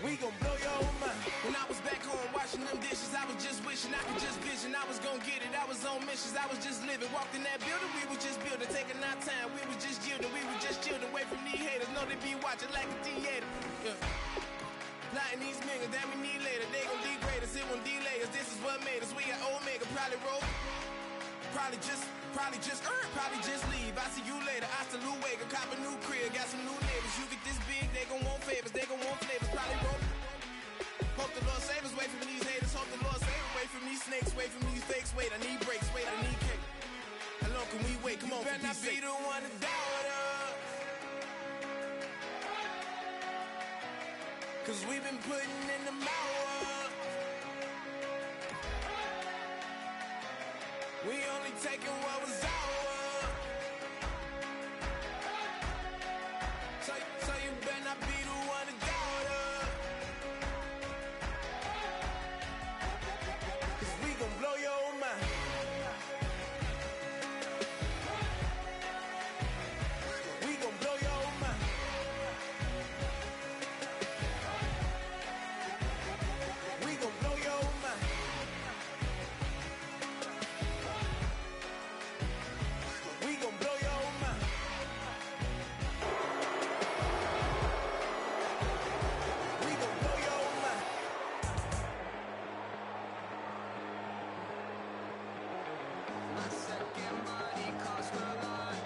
We gon' blow your mind. When I was back home washing them dishes, I was just wishing I could just vision. I was gon' get it, I was on missions, I was just living. Walked in that building, we was just building, taking our time. We was just yielding, we was just chilling. Away from these haters, know they be watching like a theater. Yeah. Plotting these niggas that we need later. They gon' degrade us, it won't delay us. This is what made us. We got Omega, probably roll. Probably just leave. I see you later. I salute Wake, cop a new crib, got some new neighbors. You get this big, they gon' want favors, they gon' want flavors. Probably roll. Hope the Lord save us, wait from these haters. Hope the Lord save us, wait from these snakes, wait from these fakes. Wait, I need breaks, wait, I need cake. How long can we wait? Come on, better not be the one to doubt us. Cause we've been putting in the hours. We only taking what was ours. So you better not be the one to doubt us. Cause we gon' blow your mind. We gon' blow your mind. We gon' blow your mind. We gon' blow your mind. We gon' blow your mind. My second body cost a lot.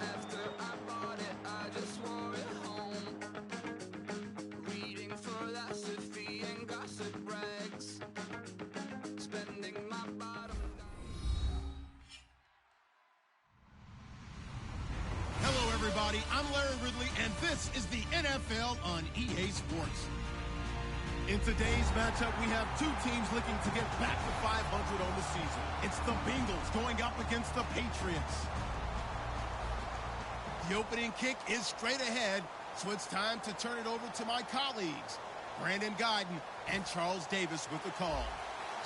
After I bought it, I just wore it home. Reading philosophy and gossip rags. Spending my bottom Hello, everybody. I'm Larry Ridley, and this is the NFL on EA Sports. In today's matchup, we have two teams looking to get back to 500 on the season. It's the Bengals going up against the Patriots. The opening kick is straight ahead, so it's time to turn it over to my colleagues, Brandon Guyton and Charles Davis with the call.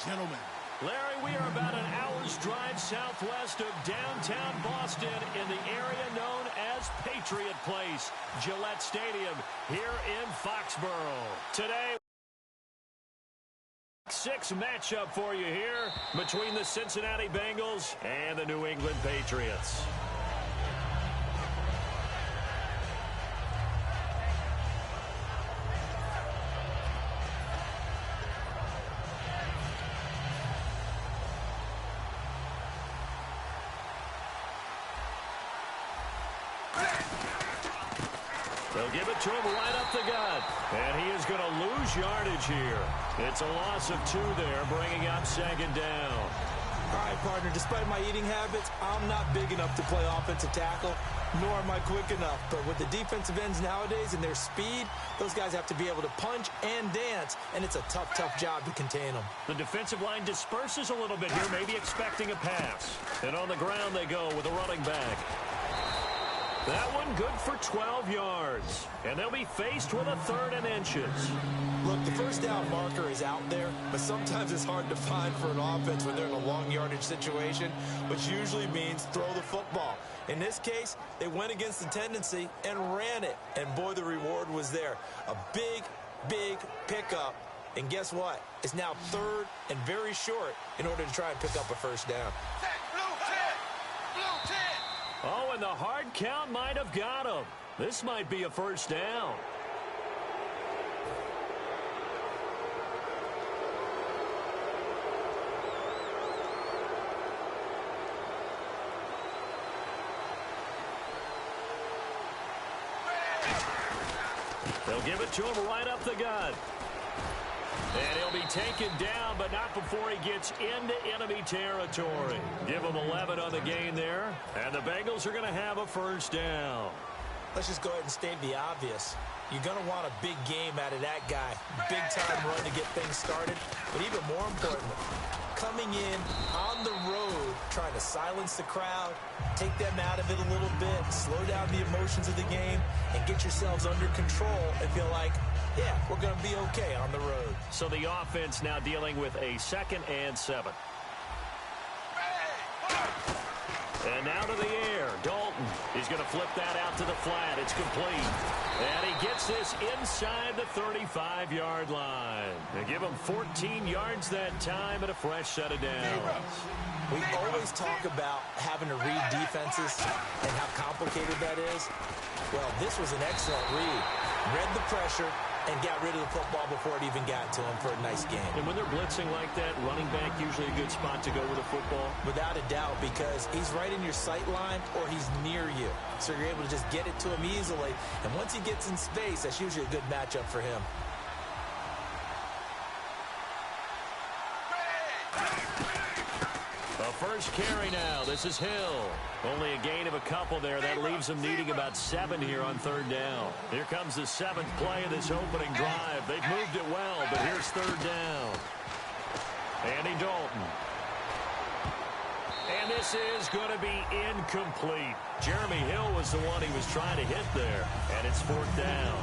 Gentlemen. Larry, we are about an hour's drive southwest of downtown Boston in the area known as Patriot Place, Gillette Stadium, here in Foxborough. Today, 6 matchup for you here between the Cincinnati Bengals and the New England Patriots. They'll give it to him right up the gut. And he is going to lose yardage here. It's a loss of 2 there, bringing up second down. All right, partner, despite my eating habits, I'm not big enough to play offensive tackle, nor am I quick enough. But with the defensive ends nowadays and their speed, those guys have to be able to punch and dance, and it's a tough, tough job to contain them. The defensive line disperses a little bit here, maybe expecting a pass. And on the ground they go with a running back. That one good for 12 yards. And they'll be faced with a 3rd and inches. Look, the first down marker is out there, but sometimes it's hard to find for an offense when they're in a long yardage situation, which usually means throw the football. In this case, they went against the tendency and ran it. And boy, the reward was there. A big, big pickup. And guess what? It's now 3rd and very short in order to try and pick up a first down. Oh, and the hard count might have got him. This might be a first down. They'll give it to him right up the gut. And he'll be taken down, but not before he gets into enemy territory. Give him 11 on the gain there, and the Bengals are going to have a first down. Let's just go ahead and state the obvious. You're going to want a big game out of that guy. Big-time run to get things started. But even more importantly, coming in on the road, trying to silence the crowd, take them out of it a little bit, slow down the emotions of the game, and get yourselves under control and feel like, yeah, we're going to be okay on the road. So the offense now dealing with a 2nd and 7. And now to the air. Dalton is going to flip that out to the flat. It's complete. And he gets gets this inside the 35-yard line. They give him 14 yards that time and a fresh set of downs. We always talk about having to read defenses and how complicated that is. Well, this was an excellent read. Read the pressure and got rid of the football before it even got to him for a nice game. And when they're blitzing like that, running back usually a good spot to go with a football? Without a doubt, because he's right in your sight line or he's near you. So you're able to just get it to him easily. And once he gets in space, that's usually a good matchup for him. The first carry now. This is Hill. Only a gain of a couple there. That leaves him needing about 7 here on third down. Here comes the 7th play of this opening drive. They've moved it well, but here's third down. Andy Dalton. And this is going to be incomplete. Jeremy Hill was the one he was trying to hit there, and it's 4th down.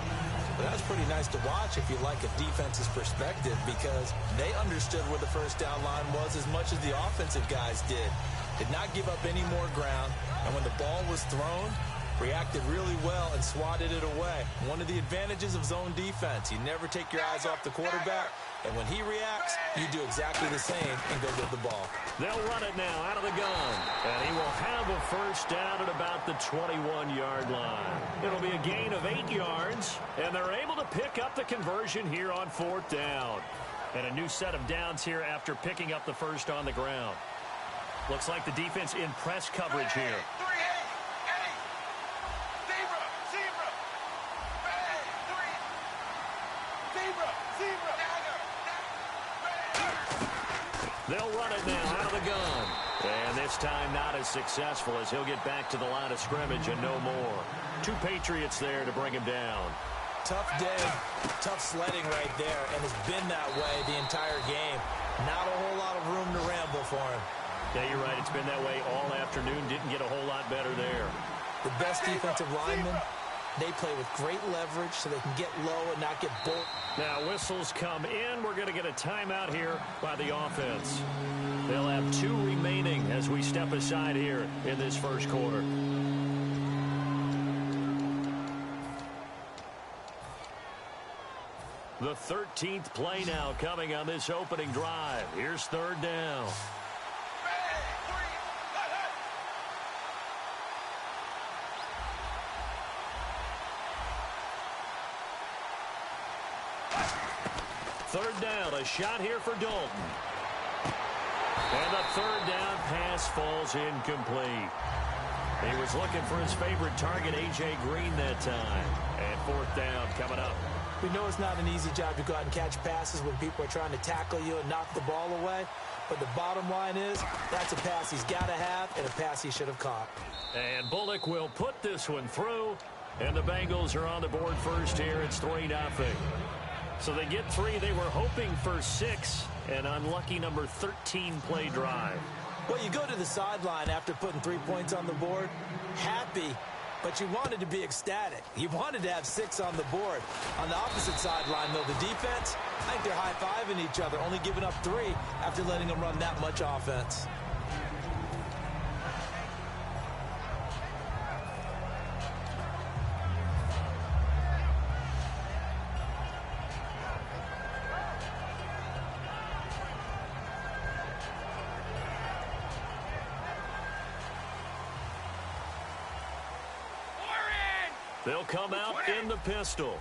Well, that's pretty nice to watch if you like a defense's perspective, because they understood where the first down line was as much as the offensive guys did. Did not give up any more ground, and when the ball was thrown, reacted really well and swatted it away. One of the advantages of zone defense, you never take your eyes off the quarterback, and when he reacts, you do exactly the same and go get the ball. They'll run it now out of the gun, and he will have a first down at about the 21-yard line. It'll be a gain of 8 yards, and they're able to pick up the conversion here on 4th down. And a new set of downs here after picking up the first on the ground. Looks like the defense in press coverage here. They'll run it now out of the gun. And this time not as successful as he'll get back to the line of scrimmage and no more. 2 Patriots there to bring him down. Tough day, tough sledding right there, and it's been that way the entire game. Not a whole lot of room to ramble for him. Yeah, you're right. It's been that way all afternoon. Didn't get a whole lot better there. The best defensive linemen, they play with great leverage so they can get low and not get bulked. Now whistles come in. We're going to get a timeout here by the offense. They'll have 2 remaining as we step aside here in this first quarter. The 13th play now coming on this opening drive. Here's third down. Third down, a shot here for Dalton. And the third down pass falls incomplete. He was looking for his favorite target, A.J. Green, that time. And 4th down coming up. We know it's not an easy job to go out and catch passes when people are trying to tackle you and knock the ball away. But the bottom line is, that's a pass he's got to have and a pass he should have caught. And Bullock will put this one through. And the Bengals are on the board first here. It's 3-0. So they get 3. They were hoping for 6. An unlucky number 13 play drive. Well, you go to the sideline after putting 3 points on the board, happy, but you wanted to be ecstatic. You wanted to have 6 on the board. On the opposite sideline, though, the defense, I think they're high-fiving each other, only giving up 3 after letting them run that much offense. They'll come out in the pistol.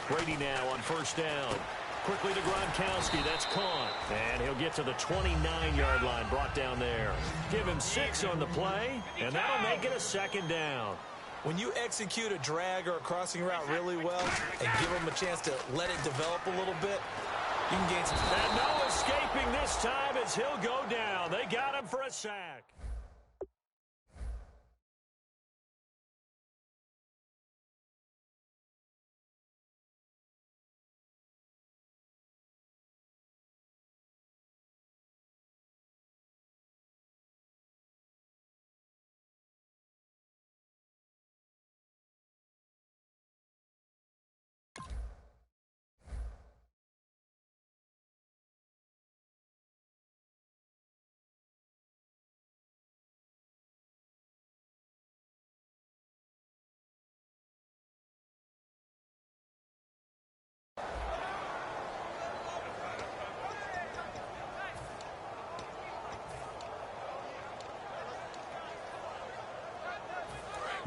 Brady now on first down. Quickly to Gronkowski. That's caught. And he'll get to the 29-yard line, brought down there. Give him 6 on the play, and that'll make it a 2nd down. When you execute a drag or a crossing route really well and give them a chance to let it develop a little bit, you can gain some. And no escaping this time as he'll go down. They got him for a sack.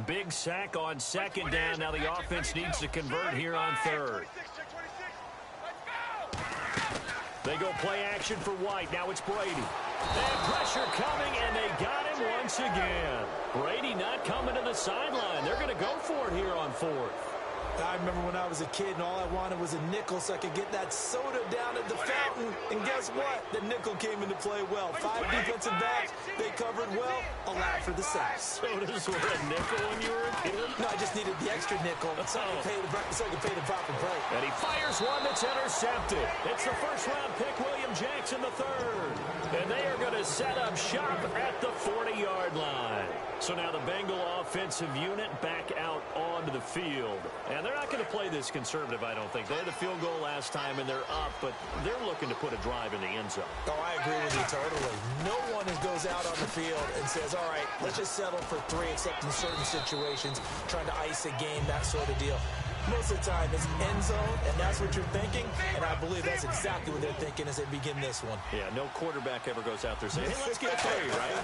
big sack on second down. Now the offense needs to convert here on third. They go play action for White. Now it's Brady. And pressure coming, and they got him once again. Brady not coming to the sideline. They're going to go for it here on fourth. I remember when I was a kid and all I wanted was a nickel so I could get that soda down at the fountain. And guess what? The nickel came into play well. 5 defensive backs. They covered well. Allowed for the sack. Sodas were a nickel when you were a kid? No, I just needed the extra nickel so I could pay the proper price. And he fires one that's intercepted. It's the first-round pick, William Jackson III. And they are going to set up shop at the 40-yard line. So now the Bengal offensive unit back out onto the field. And they're not going to play this conservative, I don't think. They had a field goal last time, and they're up, but they're looking to put a drive in the end zone. Oh, I agree with you totally. No one goes out on the field and says, all right, let's just settle for 3, except in certain situations, trying to ice a game, that sort of deal. Most of the time, it's end zone, and that's what you're thinking, and I believe that's exactly what they're thinking as they begin this one. Yeah, no quarterback ever goes out there saying, hey, let's get 3, right?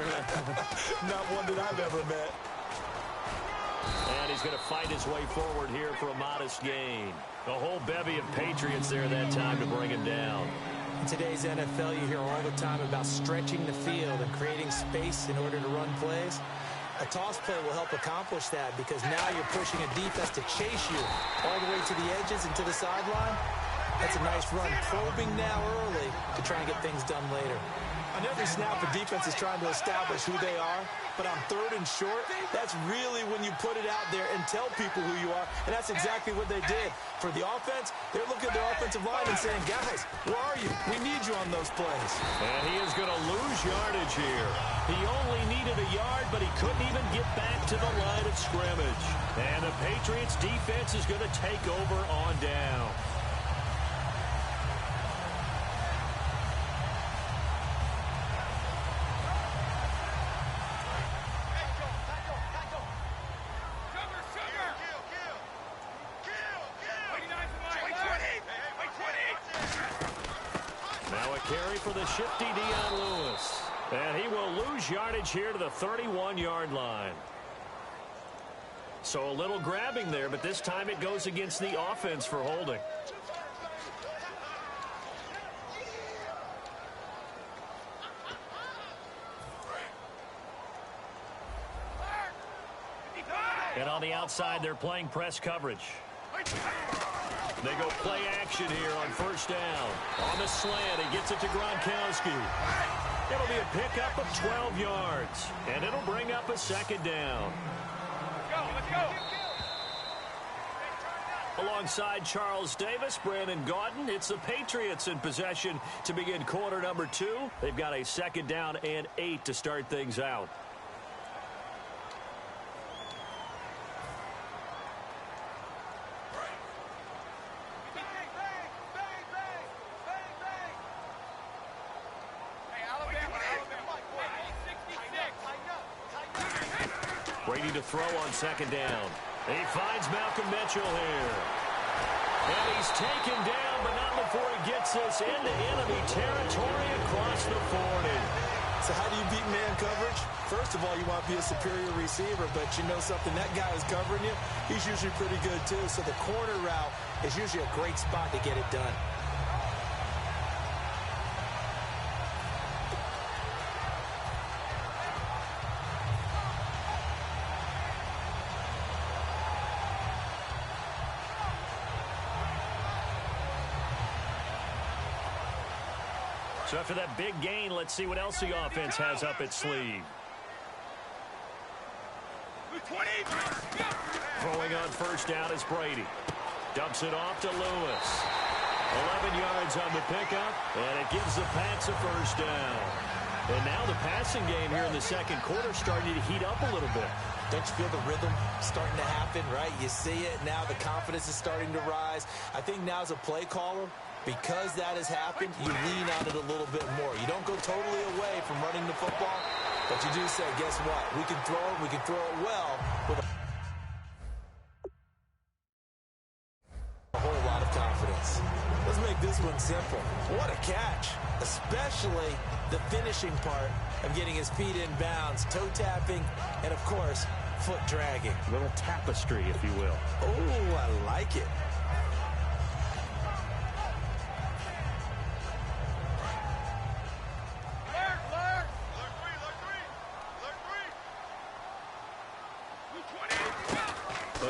Not one that I've ever met. And he's going to fight his way forward here for a modest gain. A whole bevy of Patriots there that time to bring him down. In today's NFL, you hear all the time about stretching the field and creating space in order to run plays. A toss play will help accomplish that because now you're pushing a defense to chase you all the way to the edges and to the sideline. That's a nice run, probing now early to try and get things done later. On every snap, a defense is trying to establish who they are, but on 3rd and short, that's really when you put it out there and tell people who you are, and that's exactly what they did. For the offense, they're looking at their offensive line and saying, guys, where are you? We need you on those plays. And he is going to lose yardage here. He only needed a yard, but he couldn't even get back to the line of scrimmage. And the Patriots defense is going to take over on down. Carry for the shifty Dion Lewis. And he will lose yardage here to the 31-yard line. So a little grabbing there, but this time it goes against the offense for holding. And on the outside, they're playing press coverage. They go play action here on 1st down. On the slant, he gets it to Gronkowski. It'll be a pickup of 12 yards, and it'll bring up a 2nd down. Let's go. Alongside Charles Davis, Brandon Gaudin, it's the Patriots in possession to begin quarter number 2. They've got a 2nd down and 8 to start things out. Brady to throw on 2nd down. He finds Malcolm Mitchell here. And he's taken down, but not before he gets this into enemy territory across the 40. So how do you beat man coverage? First of all, you want to be a superior receiver, but you know something, that guy is covering you. He's usually pretty good too. So the corner route is usually a great spot to get it done. So after that big gain, let's see what else the offense has up its sleeve. Throwing on 1st down is Brady. Dumps it off to Lewis. 11 yards on the pickup, and it gives the Pats a 1st down. And now the passing game here in the 2nd quarter starting to heat up a little bit. Don't you feel the rhythm starting to happen, right? You see it. Now the confidence is starting to rise. I think now as a play caller, because that has happened, you lean on it a little bit more. You don't go totally away from running the football, but you do say, guess what? We can throw it. We can throw it well with a whole lot of confidence. Let's make this one simple. What a catch, especially the finishing part of getting his feet in bounds, toe tapping, and, of course, foot dragging. A little tapestry, if you will. Oh, I like it.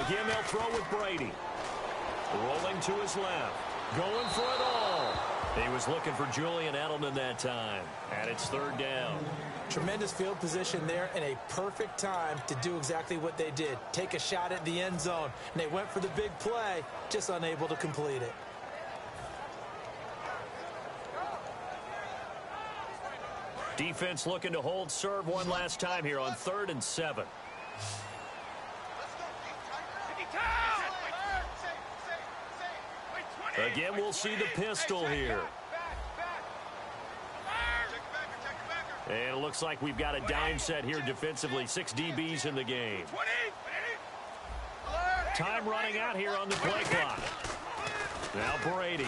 Again, they'll throw with Brady. Rolling to his left. Going for it all. He was looking for Julian Edelman that time. And it's third down. Tremendous field position there and a perfect time to do exactly what they did. Take a shot at the end zone. And they went for the big play, just unable to complete it. Defense looking to hold serve one last time here on 3rd and 7. Again, we'll see the pistol here. And it looks like we've got a dime set here defensively. 6 DBs in the game. Time running out here on the play clock. Now Brady.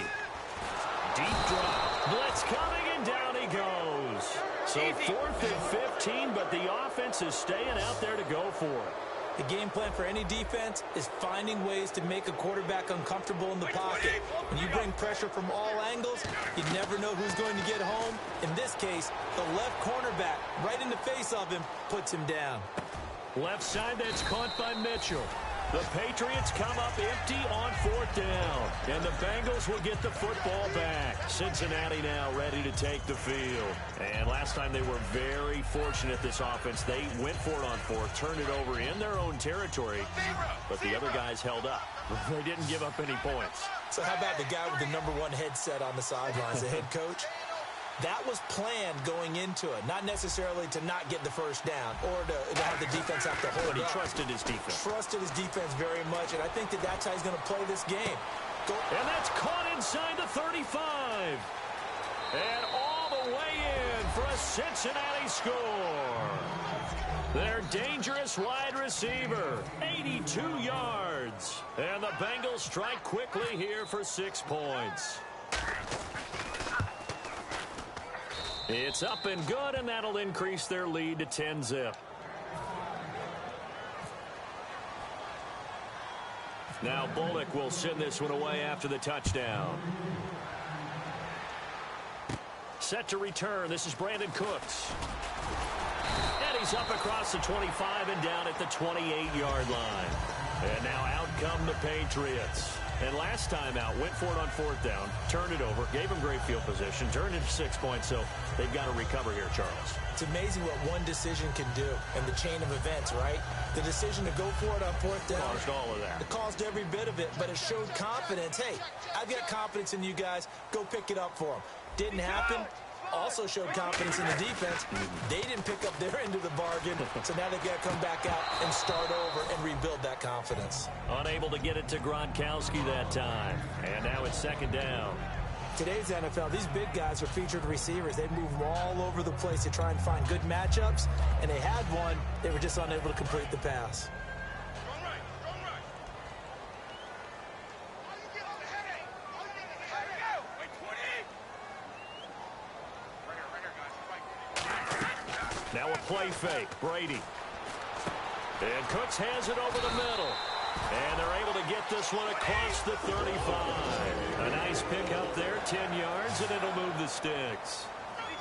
Deep drop. Blitz coming, and down he goes. So 4th and 15, but the offense is staying out there to go for it. The game plan for any defense is finding ways to make a quarterback uncomfortable in the pocket. When you bring pressure from all angles, you never know who's going to get home. In this case, the left cornerback, right in the face of him, puts him down. Left side, that's caught by Mitchell. The Patriots come up empty on 4th down. And the Bengals will get the football back. Cincinnati now ready to take the field. And last time they were very fortunate, this offense. They went for it on 4th, turned it over in their own territory. But the other guys held up. They didn't give up any points. So how about the guy with the #1 headset on the sidelines, the head coach? That was planned going into it, not necessarily to not get the first down or to have the defense have to hold But he up. trusted his defense. Trusted his defense very much, and I think that's how he's going to play this game. And that's caught inside the 35. And all the way in for a Cincinnati score. Their dangerous wide receiver, 82 yards. And the Bengals strike quickly here for 6 points. It's up and good, and that'll increase their lead to 10-zip. Now Bullock will send this one away after the touchdown. Set to return. This is Brandon Cooks. And he's up across the 25 and down at the 28-yard line. And now out come the Patriots. And last time out, went for it on 4th down, turned it over, gave him great field position, turned it to 6 points, so they've got to recover here, Charles. It's amazing what one decision can do in the chain of events, right? The decision to go for it on 4th down. Caused all of that. It caused every bit of it, but it showed confidence. Hey, I've got confidence in you guys. Go pick it up for them. Didn't happen. Also showed confidence in the defense. They didn't pick up their end of the bargain, so now they've got to come back out and start over and rebuild that confidence. Unable to get it to Gronkowski that time. And now it's 2nd down. Today's NFL, these big guys are featured receivers. They move all over the place to try and find good matchups, and they had one. They were just unable to complete the pass. Now a play fake. Brady. And Cooks has it over the middle. And they're able to get this one across the 35. A nice pick up there, 10 yards, and it'll move the sticks.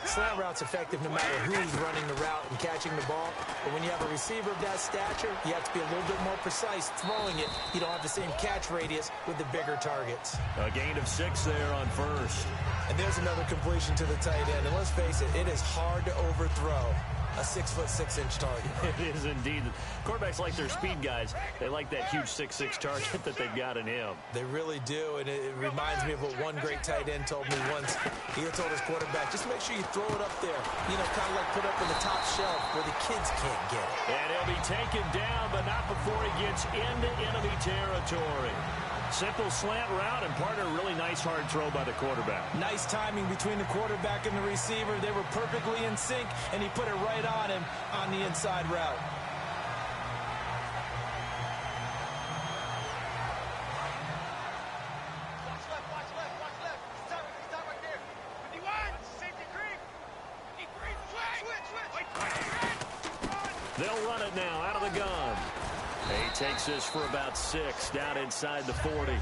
Slant route's effective no matter who's running the route and catching the ball. But when you have a receiver of that stature, you have to be a little bit more precise throwing it. You don't have the same catch radius with the bigger targets. A gain of 6 there on 1st. And there's another completion to the tight end. And let's face it, it is hard to overthrow a 6'6" target. It is indeed. Quarterbacks like their speed guys. They like that huge 6'6" target that they've got in him. They really do, and it reminds me of what one great tight end told me once. He told his quarterback, just make sure you throw it up there. You know, kind of like put up in the top shelf where the kids can't get it. And he'll be taken down, but not before he gets into enemy territory. Simple slant route, and partner, really nice hard throw by the quarterback. Nice timing between the quarterback and the receiver. They were perfectly in sync, and he put it right on him on the inside route. Watch left. Stop right there. 51, safety creep. 53, switch. They'll run it now out of the gun. He takes this for about 6 down inside the 40.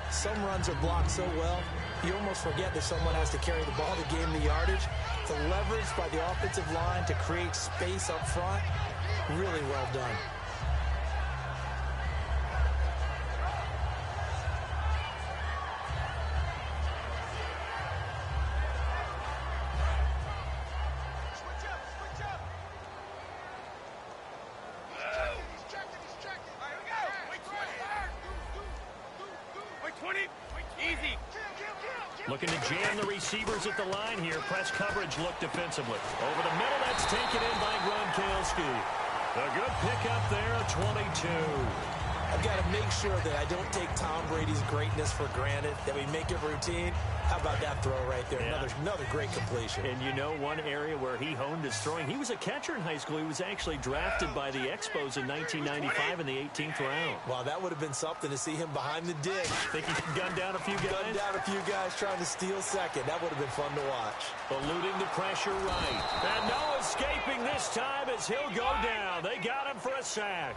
Some runs are blocked so well, you almost forget that someone has to carry the ball to gain the yardage. The leverage by the offensive line to create space up front, really well done. Looking to jam the receivers at the line here. Press coverage look defensively. Over the middle, that's taken in by Gronkowski. A good pickup there, a 22. I've got to make sure that I don't take Tom Brady's greatness for granted, that we make it routine. How about that throw right there? Yeah. Another great completion. And you know one area where he honed his throwing? He was a catcher in high school. He was actually drafted by the Expos in 1995 in the 18th round. Wow, that would have been something to see him behind the dish. Think he can gun down a few guys? Gun down a few guys trying to steal second. That would have been fun to watch. Eluding the pressure right. And no escaping this time as he'll go down. They got him for a sack.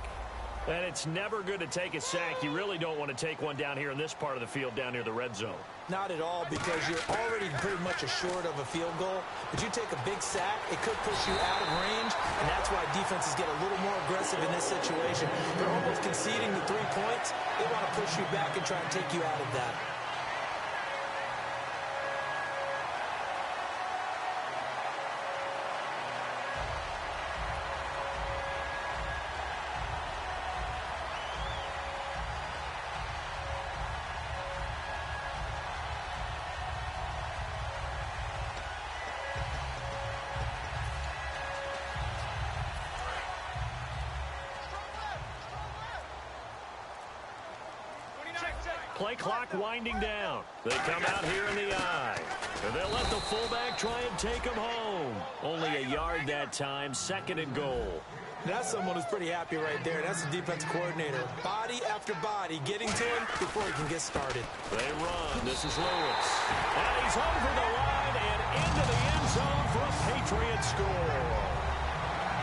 And it's never good to take a sack. You really don't want to take one down here in this part of the field, down near the red zone. Not at all, because you're already pretty much assured of a field goal. But you take a big sack, it could push you out of range, and that's why defenses get a little more aggressive in this situation. They're almost conceding the 3 points. They want to push you back and try and take you out of that. Play clock winding down. They come out here in the eye. And they'll let the fullback try and take him home. Only a yard that time, 2nd and goal. That's someone who's pretty happy right there. That's the defense coordinator. Body after body, getting to him before he can get started. They run. This is Lewis. And he's over the line and into the end zone for a Patriot score.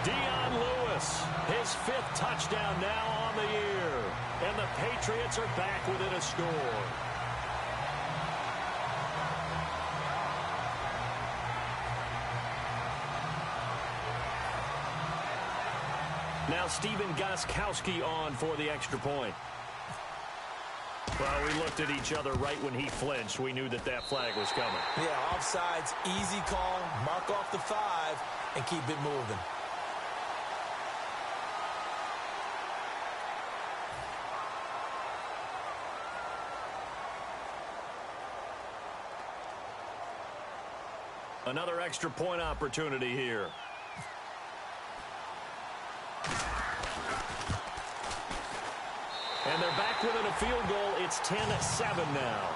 Dion Lewis, his 5th touchdown now on the year. And the Patriots are back within a score. Now Stephen Gostkowski on for the extra point. Well, we looked at each other right when he flinched. We knew that that flag was coming. Yeah, offsides, easy call, mark off the 5, and keep it moving. Another extra point opportunity here. And they're back within a field goal. It's 10-7 now.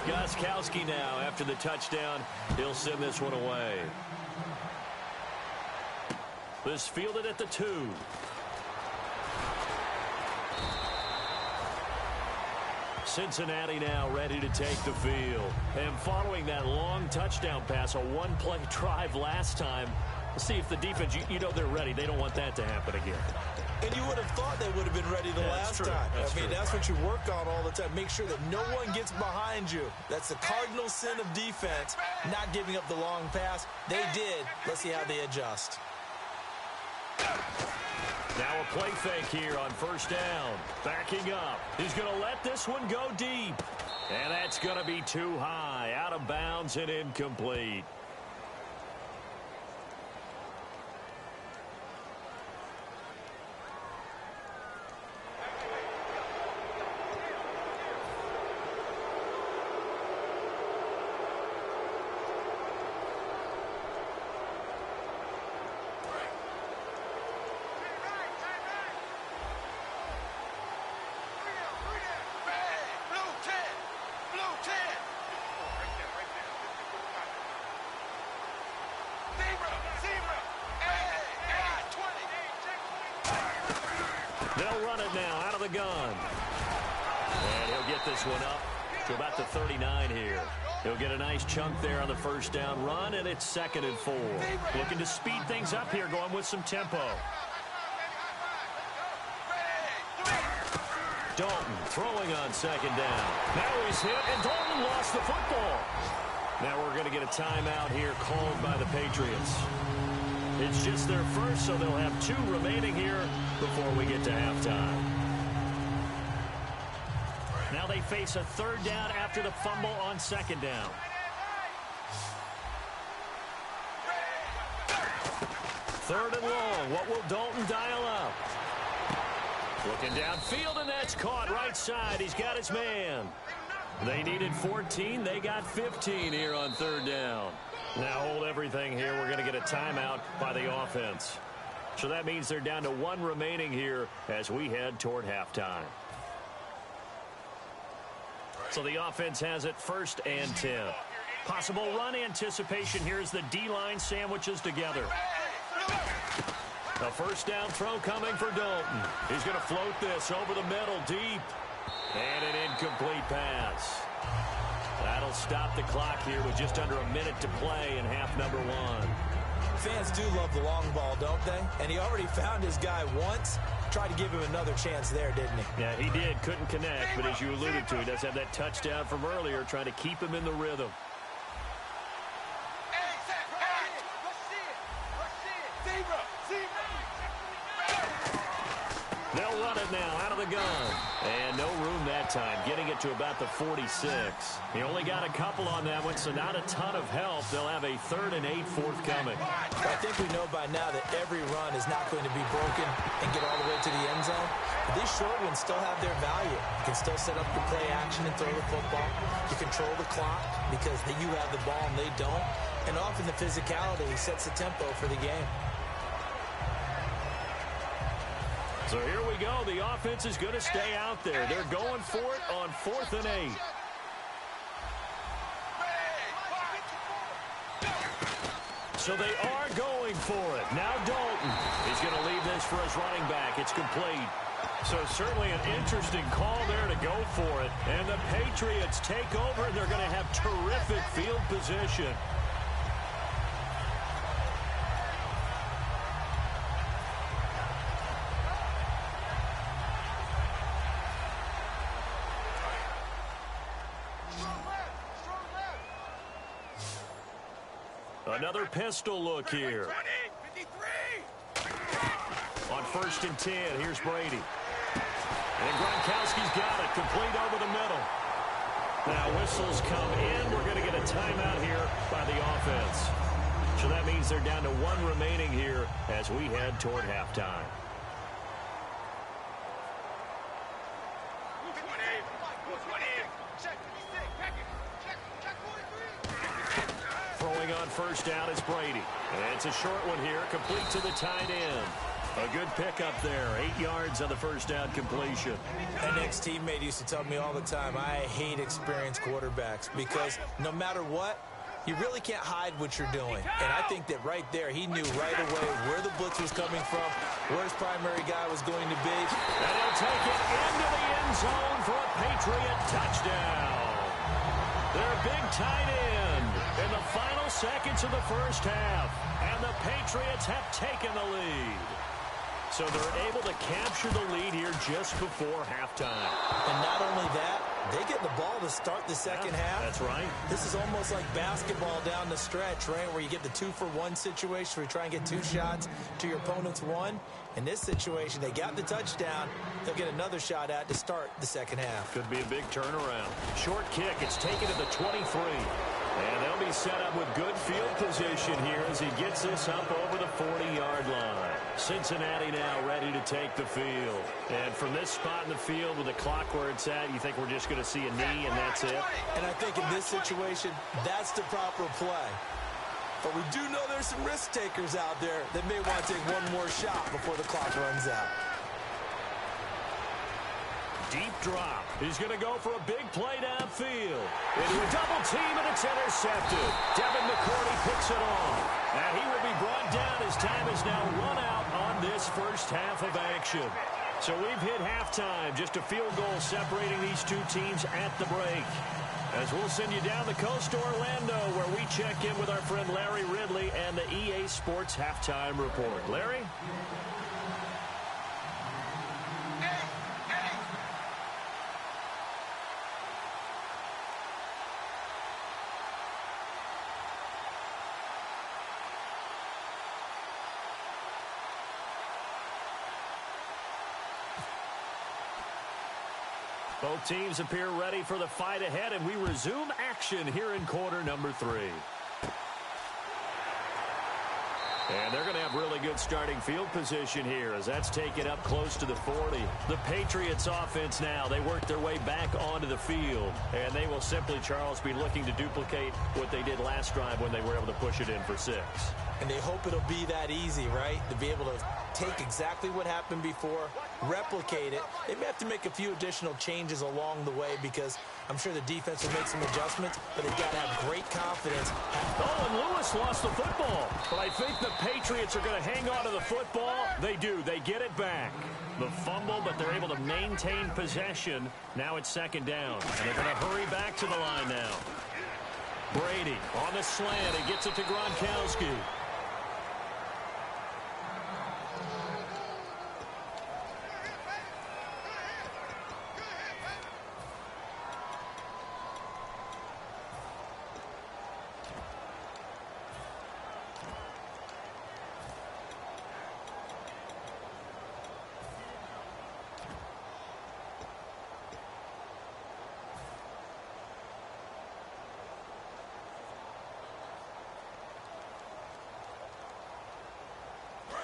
Gostkowski now, after the touchdown, he'll send this one away. This fielded at the 2. Cincinnati now ready to take the field. And following that long touchdown pass, a one-play drive last time, we'll see if the defense, you know they're ready. They don't want that to happen again. And you would have thought they would have been ready the last time. That's what you work on all the time. Make sure that no one gets behind you. That's the cardinal sin of defense, not giving up the long pass. They did. Let's see how they adjust. Now a play fake here on 1st down. Backing up. He's going to let this one go deep. And that's going to be too high. Out of bounds and incomplete. They'll run it now out of the gun. And he'll get this one up to about the 39 here. He'll get a nice chunk there on the first down run, and it's 2nd and 4. Looking to speed things up here, going with some tempo. Dalton throwing on 2nd down. Now he's hit, and Dalton lost the football. Now we're going to get a timeout here called by the Patriots. It's just their first, so they'll have 2 remaining here before we get to halftime. Now they face a 3rd down after the fumble on 2nd down. Third and long. What will Dalton dial up? Looking downfield, and that's caught right side. He's got his man. They needed 14. They got 15 here on 3rd down. Now hold everything here. We're going to get a timeout by the offense. So that means they're down to 1 remaining here as we head toward halftime. So the offense has it 1st and 10. Possible run anticipation here as the D-line sandwiches together. A first down throw coming for Dalton. He's going to float this over the middle deep. And an incomplete pass. That'll stop the clock here with just under a minute to play in half number 1. Fans do love the long ball, don't they? And he already found his guy once. Tried to give him another chance there, didn't he? Yeah, he did. Couldn't connect, but as you alluded to, he does have that touchdown from earlier, trying to keep him in the rhythm. They'll run it now out of the gun. And no room that time, getting it to about the 46. He only got a couple on that one, so not a ton of help. They'll have a 3rd and 8 forthcoming. I think we know by now that every run is not going to be broken and get all the way to the end zone. But these short ones still have their value. You can still set up your play action and throw the football. You control the clock because you have the ball and they don't. And often the physicality sets the tempo for the game. So here we go. The offense is going to stay out there. They're going for it on 4th and 8. So they are going for it. Now Dalton. He's going to leave this for his running back. It's complete. So certainly an interesting call there to go for it. And the Patriots take over, and they're going to have terrific field position. Another pistol look here. On 1st and 10, here's Brady. And Gronkowski's got it, complete over the middle. Now whistles come in. We're going to get a timeout here by the offense. So that means they're down to 1 remaining here as we head toward halftime. Throwing on 1st down is Brady. And it's a short one here, complete to the tight end. A good pickup there, 8 yards on the 1st down completion. An ex-teammate used to tell me all the time, I hate experienced quarterbacks because no matter what, you really can't hide what you're doing. And I think that right there, he knew right away where the blitz was coming from, where his primary guy was going to be. And he'll take it into the end zone for a Patriot touchdown. Their big tight end in the final seconds of the first half. And the Patriots have taken the lead. So they're able to capture the lead here just before halftime. And not only that, they get the ball to start the second half. That's right. This is almost like basketball down the stretch, right, where you get the 2-for-1 situation where you try and get 2 shots to your opponent's 1. In this situation, they got the touchdown. They'll get another shot at to start the second half. Could be a big turnaround. Short kick. It's taken to the 23. And they'll be set up with good field position here as he gets this up over the 40-yard line. Cincinnati now ready to take the field. And from this spot in the field with the clock where it's at, you think we're just going to see a knee and that's it? And I think in this situation, that's the proper play. But we do know there's some risk takers out there that may want to take one more shot before the clock runs out. Deep drop. He's going to go for a big play downfield. Into a double team, and it's intercepted. Devin McCourty picks it off. And he will be brought down as time is now run out on this first half of action. So we've hit halftime, just a field goal separating these two teams at the break. As we'll send you down the coast to Orlando, where we check in with our friend Larry Ridley and the EA Sports Halftime Report. Larry? Both teams appear ready for the fight ahead, and we resume action here in quarter number 3. And they're going to have really good starting field position here as that's taken up close to the 40. The Patriots offense now, they work their way back onto the field. And they will simply, Charles, be looking to duplicate what they did last drive when they were able to push it in for 6. And they hope it'll be that easy, right? To be able to take exactly what happened before, replicate it. They may have to make a few additional changes along the way because I'm sure the defense will make some adjustments, but they've got to have great confidence. Oh, and Lewis lost the football. But I think the Patriots are going to hang on to the football. They do. They get it back. The fumble, but they're able to maintain possession. Now it's second down, and they're going to hurry back to the line now. Brady on the slant. He gets it to Gronkowski.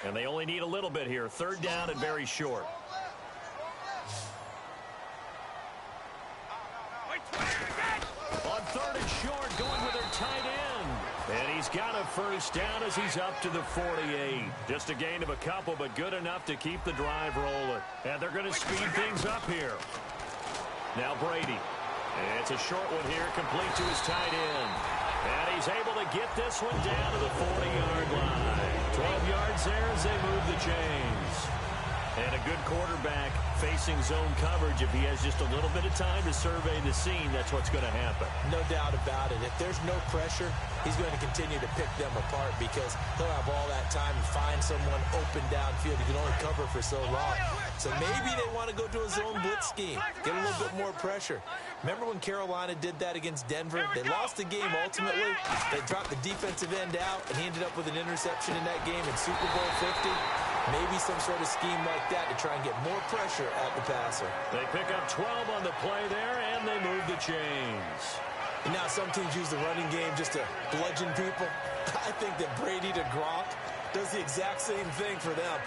And they only need a little bit here. Third down and very short. On third and short, going with their tight end. And he's got a first down as he's up to the 48. Just a gain of a couple, but good enough to keep the drive rolling. And they're going to speed things up here. Now Brady. And it's a short one here, complete to his tight end. And he's able to get this one down to the 40-yard line. 12 yards there as they move the chains. And a good quarterback facing zone coverage. If he has just a little bit of time to survey the scene, that's what's going to happen. No doubt about it. If there's no pressure, he's going to continue to pick them apart because he'll have all that time to find someone open downfield. He can only cover for so long. So maybe they want to go to a zone blitz scheme, get a little bit more pressure. Remember when Carolina did that against Denver? They lost the game ultimately. They dropped the defensive end out, and he ended up with an interception in that game in Super Bowl 50. Maybe some sort of scheme like that to try and get more pressure at the passer. They pick up 12 on the play there, and they move the chains. And now some teams use the running game just to bludgeon people. I think that Brady to Gronk does the exact same thing for them.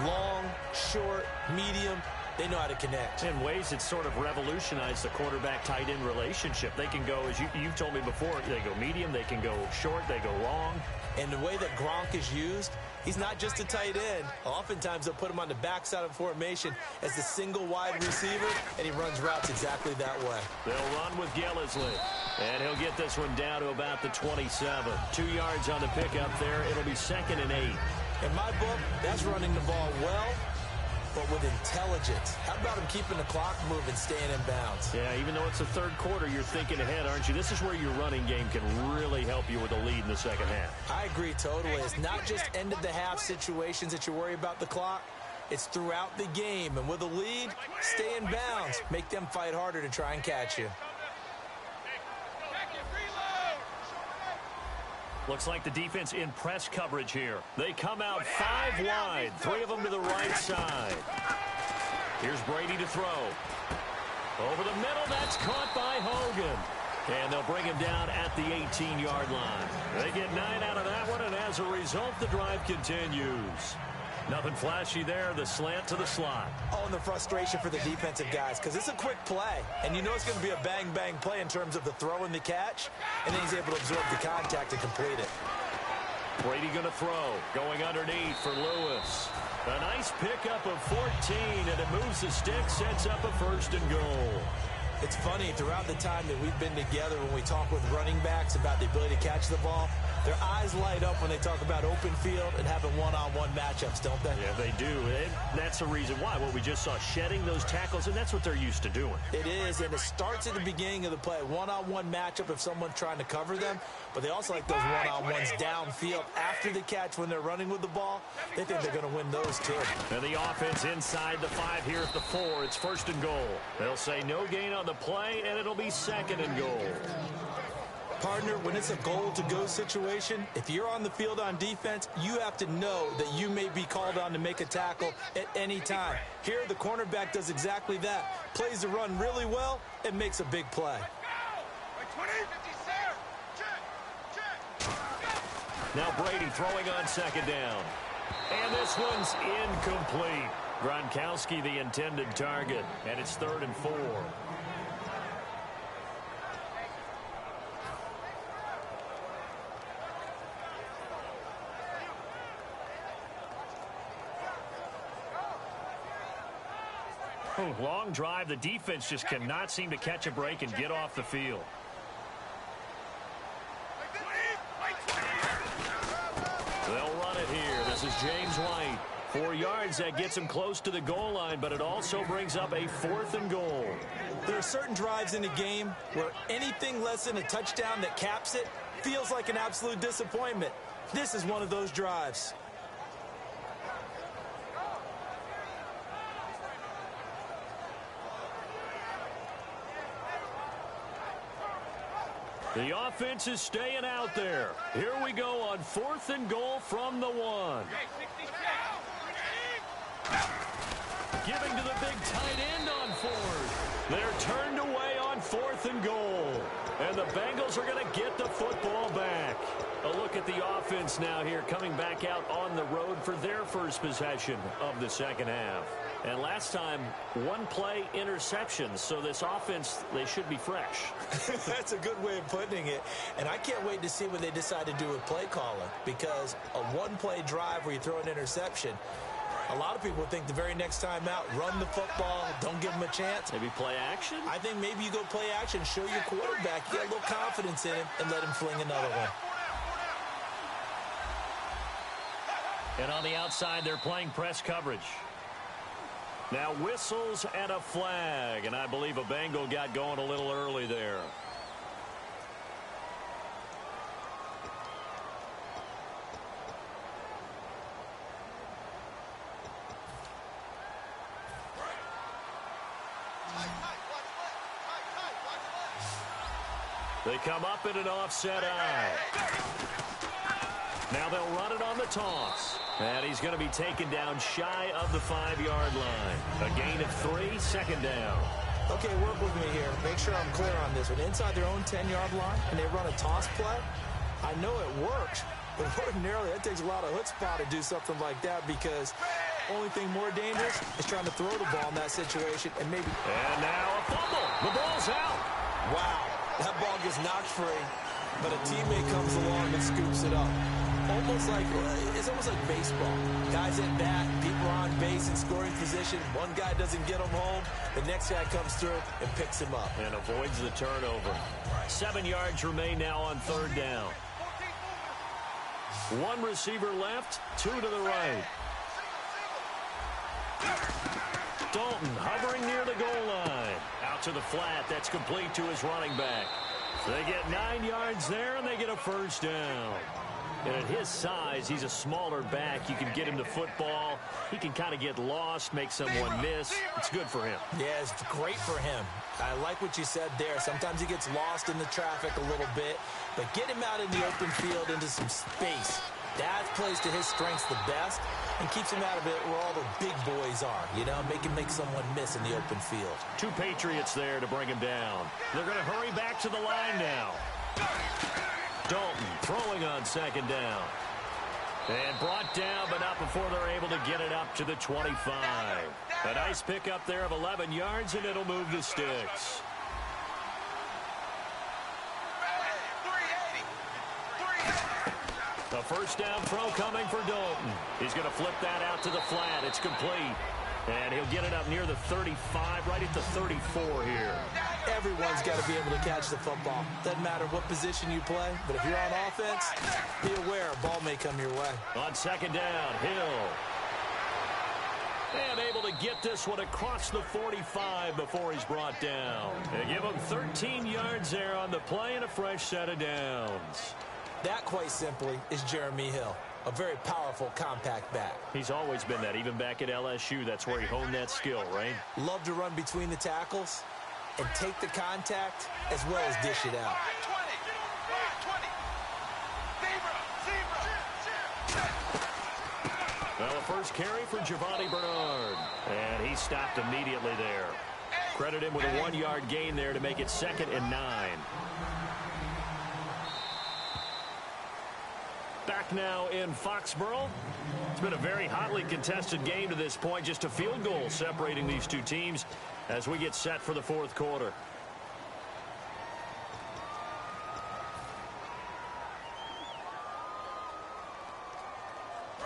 Long, short, medium, they know how to connect. In ways, it's sort of revolutionized the quarterback-tight end relationship. They can go, as you told me before, they go medium, they can go short, they go long. And the way that Gronk is used, he's not just a tight end. Oftentimes, they'll put him on the backside of formation as the single wide receiver, and he runs routes exactly that way. They'll run with Gillislee, and he'll get this one down to about the 27. 2 yards on the pickup there. It'll be 2nd and 8. In my book, that's running the ball well, but with intelligence. How about him keeping the clock moving, staying in bounds? Yeah, even though it's the third quarter, you're thinking ahead, aren't you? This is where your running game can really help you with a lead in the second half. I agree totally. It's not just end-of-the-half situations that you worry about the clock. It's throughout the game. And with a lead, stay in bounds. Make them fight harder to try and catch you. Looks like the defense in press coverage here. They come out 5 wide, 3 of them to the right side. Here's Brady to throw. Over the middle, that's caught by Hogan. And they'll bring him down at the 18-yard line. They get 9 out of that one, and as a result, the drive continues. Nothing flashy there, the slant to the slot. Oh, and the frustration for the defensive guys, because it's a quick play. And you know it's going to be a bang-bang play in terms of the throw and the catch. And then he's able to absorb the contact and complete it. Brady going to throw, going underneath for Lewis. A nice pickup of 14, and it moves the stick, sets up a 1st and goal. It's funny, throughout the time that we've been together when we talk with running backs about the ability to catch the ball, Their eyes light up when they talk about open field and having one-on-one matchups, don't they? Yeah, they do. And that's the reason why. What we just saw, shedding those tackles, and that's what they're used to doing. It is, and it starts at the beginning of the play. One-on-one matchup if someone's trying to cover them, but they also like those one-on-ones downfield after the catch when they're running with the ball. They think they're going to win those too. And the offense inside the 5 here at the 4. It's 1st and goal. They'll say no gain on the play, and it'll be 2nd and goal. Partner, when it's a goal-to-go situation, if you're on the field on defense, you have to know that you may be called on to make a tackle at any time. Here, the cornerback does exactly that. Plays the run really well and makes a big play. Now Brady throwing on 2nd down. And this one's incomplete. Gronkowski the intended target, and it's 3rd and 4. Long drive. The defense just cannot seem to catch a break and get off the field. They'll run it here. This is James White. 4 yards. That gets him close to the goal line, but it also brings up a 4th and goal. There are certain drives in a game where anything less than a touchdown that caps it feels like an absolute disappointment. This is one of those drives. The offense is staying out there. Here we go on 4th and goal from the 1. Giving to the big tight end on 4th. They're turned away on 4th and goal. And the Bengals are going to get the football back. A look at the offense now here, coming back out on the road for their first possession of the 2nd half. And last time, 1 play interception. So this offense, they should be fresh. That's a good way of putting it. And I can't wait to see what they decide to do with play calling. Because a 1-play drive where you throw an interception, a lot of people think the very next time out, run the football, don't give them a chance. Maybe play action? I think maybe you go play action, show your quarterback, get a little confidence in him, and let him fling another one. And on the outside, they're playing press coverage. Now whistles and a flag, and I believe a Bengal got going a little early there. They come up in an offset eye. Now they'll run it on the toss. And he's going to be taken down shy of the 5-yard line. A gain of 3, 2nd down. Okay, work with me here. Make sure I'm clear on this. When inside their own 10-yard line and they run a toss play, I know it works, but ordinarily that takes a lot of chutzpah to do something like that because only thing more dangerous is trying to throw the ball in that situation and maybe... And now a fumble. The ball's out. Wow, that ball gets knocked free, but a teammate comes along and scoops it up. It's almost like baseball. Guys at bat, people are on base in scoring position. One guy doesn't get him home. The next guy comes through and picks him up. And avoids the turnover. 7 yards remain now on 3rd down. 1 receiver left, 2 to the right. Dalton hovering near the goal line. Out to the flat. That's complete to his running back. They get 9 yards there, and they get a 1st down. And at his size, he's a smaller back. You can get him to football. He can kind of get lost, make someone miss. It's good for him. Yeah, it's great for him. I like what you said there. Sometimes he gets lost in the traffic a little bit, but get him out in the open field into some space. That plays to his strengths the best and keeps him out of it where all the big boys are, you know, make someone miss in the open field. 2 Patriots there to bring him down. They're going to hurry back to the line now. Dalton throwing on 2nd down. And brought down, but not before they're able to get it up to the 25. A nice pickup there of 11 yards, and it'll move the sticks. A 1st down throw coming for Dalton. He's going to flip that out to the flat. It's complete. And he'll get it up near the 35, right at the 34 here. Everyone's got to be able to catch the football. Doesn't matter what position you play, but if you're on offense, be aware a ball may come your way. On second down, Hill. And able to get this one across the 45 before he's brought down. They give him 13 yards there on the play and a fresh set of downs. That, quite simply, is Jeremy Hill. A very powerful, compact back. He's always been that. Even back at LSU, that's where he honed that skill, right? Love to run between the tackles and take the contact as well as dish it out. 20. Zebra. Well, the first carry for Giovanni Bernard. And he stopped immediately there. Credit him with a 1-yard gain there to make it 2nd and 9. Back now in Foxborough. It's been a very hotly contested game to this point. Just a field goal separating these two teams as we get set for the fourth quarter.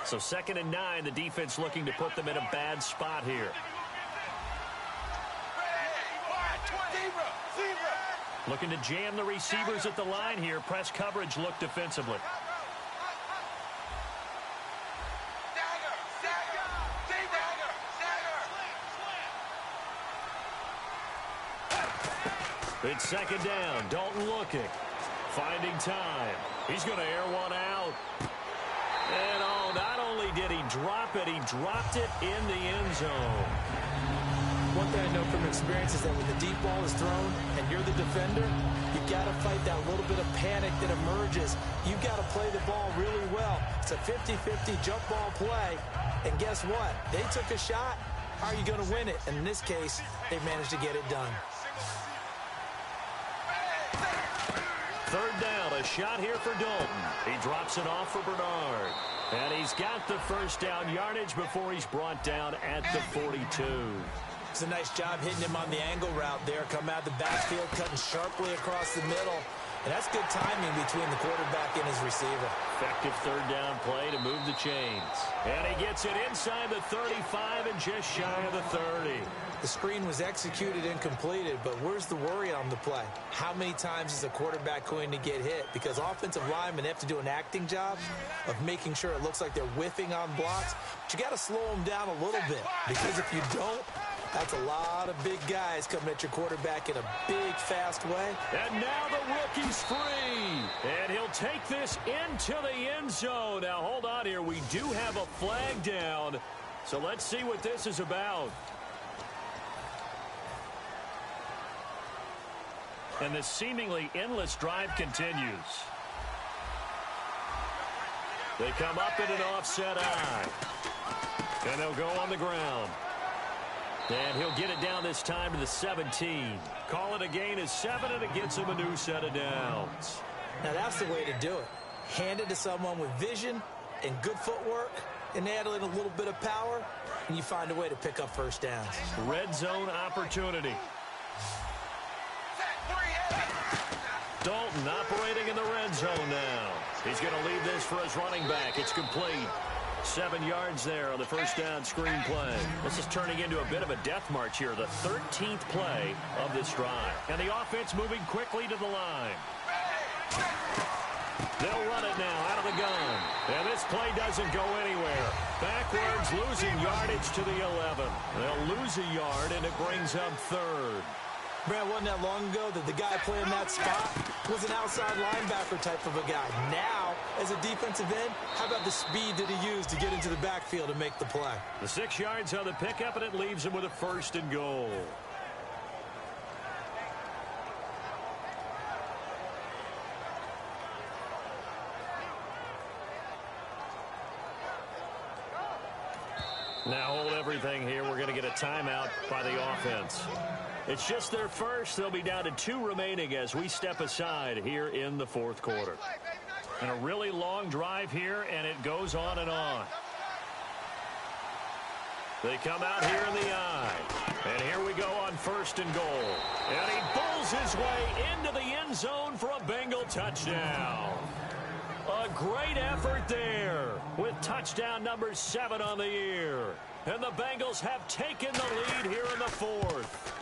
So 2nd and 9, the defense looking to put them in a bad spot here. Looking to jam the receivers at the line here. Press coverage look defensively. It's 2nd down. Dalton looking. Finding time. He's going to air one out. And oh, not only did he drop it, he dropped it in the end zone. One thing I know from experience is that when the deep ball is thrown and you're the defender, you've got to fight that little bit of panic that emerges. You've got to play the ball really well. It's a 50-50 jump ball play. And guess what? They took a shot. How are you going to win it? And in this case, they managed to get it done. 3rd down, a shot here for Dalton. He drops it off for Bernard. And he's got the first down yardage before he's brought down at the 42. It's a nice job hitting him on the angle route there. Come out the backfield, cutting sharply across the middle. And that's good timing between the quarterback and his receiver. Effective 3rd down play to move the chains. And he gets it inside the 35 and just shy of the 30. The screen was executed and completed, but where's the worry on the play? How many times is a quarterback going to get hit? Because offensive linemen have to do an acting job of making sure it looks like they're whiffing on blocks. But you got to slow them down a little bit, because if you don't, that's a lot of big guys coming at your quarterback in a big, fast way. And now the rookie's free. And he'll take this into the end zone. Now, hold on here. We do have a flag down. So let's see what this is about. And the seemingly endless drive continues. They come up in an offset eye. And they'll go on the ground. And he'll get it down this time to the 17. Call it a gain of 7, and it gets him a new set of downs. Now that's the way to do it. Hand it to someone with vision and good footwork, and add in a little bit of power, and you find a way to pick up first downs. Red zone opportunity. Dalton operating in the red zone now. He's going to leave this for his running back. It's complete. 7 yards there on the first down screen play. This is turning into a bit of a death march here, the 13th play of this drive. And the offense moving quickly to the line. They'll run it now out of the gun. And this play doesn't go anywhere. Backwards, losing yardage to the 11. They'll lose a yard, and it brings up 3rd. Brad, wasn't that long ago that the guy playing that spot was an outside linebacker type of a guy. Now, as a defensive end, how about the speed that he used to get into the backfield and make the play? The 6 yards on the pickup, and it leaves him with a 1st and goal. Now hold everything here. We're going to get a timeout by the offense. It's just their first. They'll be down to 2 remaining as we step aside here in the fourth quarter. And a really long drive here, and it goes on and on. They come out here in the eye. And here we go on 1st and goal. And he pulls his way into the end zone for a Bengal touchdown. A great effort there with touchdown number 7 on the year. And the Bengals have taken the lead here in the 4th.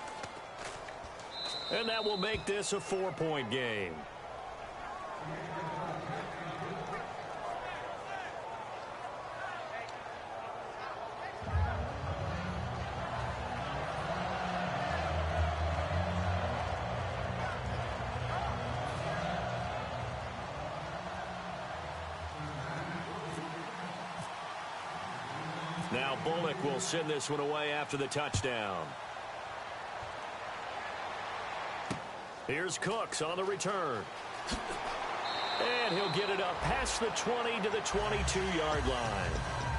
And that will make this a 4-point game. Now Bullock will send this one away after the touchdown. Here's Cooks on the return. And he'll get it up past the 20 to the 22-yard line.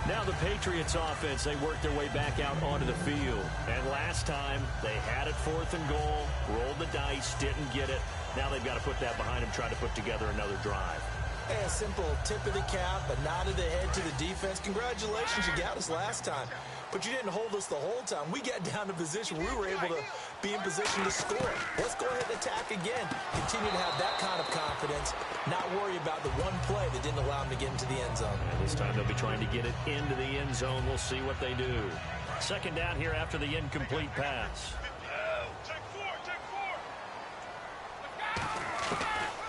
Now the Patriots offense, they worked their way back out onto the field. And last time, they had it 4th and goal, rolled the dice, didn't get it. Now they've got to put that behind them, try to put together another drive. Hey, a simple tip of the cap, a nod of the head to the defense. Congratulations, you got us last time. But you didn't hold us the whole time. We got down to position. We were able to be in position to score. Let's go ahead and attack again. Continue to have that kind of confidence. Not worry about the one play that didn't allow them to get into the end zone. And this time they'll be trying to get it into the end zone. We'll see what they do. Second down here after the incomplete pass.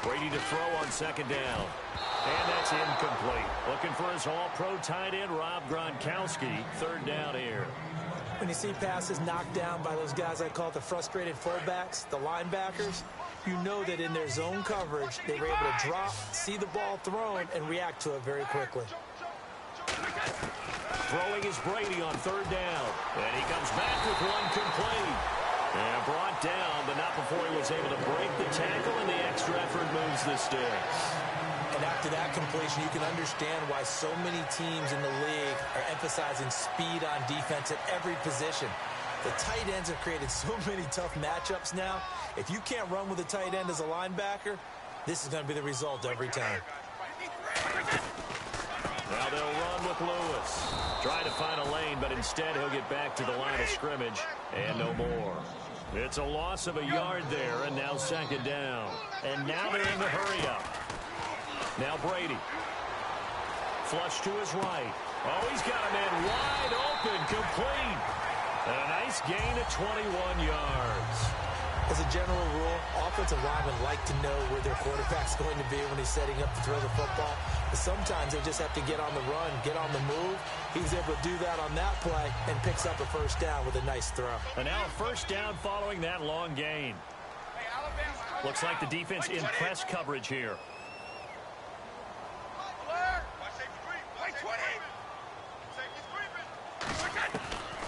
Brady to throw on second down. And that's incomplete. Looking for his all-pro tight end, Rob Gronkowski. Third down here. When you see passes knocked down by those guys I call the frustrated fullbacks, the linebackers, you know that in their zone coverage, they were able to drop, see the ball thrown, and react to it very quickly. Throwing is Brady on third down. And he comes back with one complete. And brought down, but not before he was able to break the tackle, and the extra effort moves the sticks. And after that completion, you can understand why so many teams in the league are emphasizing speed on defense at every position. The tight ends have created so many tough matchups now. If you can't run with a tight end as a linebacker, this is going to be the result every time. Now they'll run with Lewis. Try to find a lane, but instead he'll get back to the line of scrimmage, and no more. It's a loss of a yard there, and now second down. And now they're in the hurry-up. Now Brady. Flush to his right. Oh, he's got a man wide open, complete. And a nice gain of 21 yards. As a general rule, offensive linemen like to know where their quarterback's going to be when he's setting up to throw the football. But sometimes they just have to get on the run, get on the move. He's able to do that on that play and picks up a first down with a nice throw. And now a first down following that long gain. Looks like the defense in press coverage here.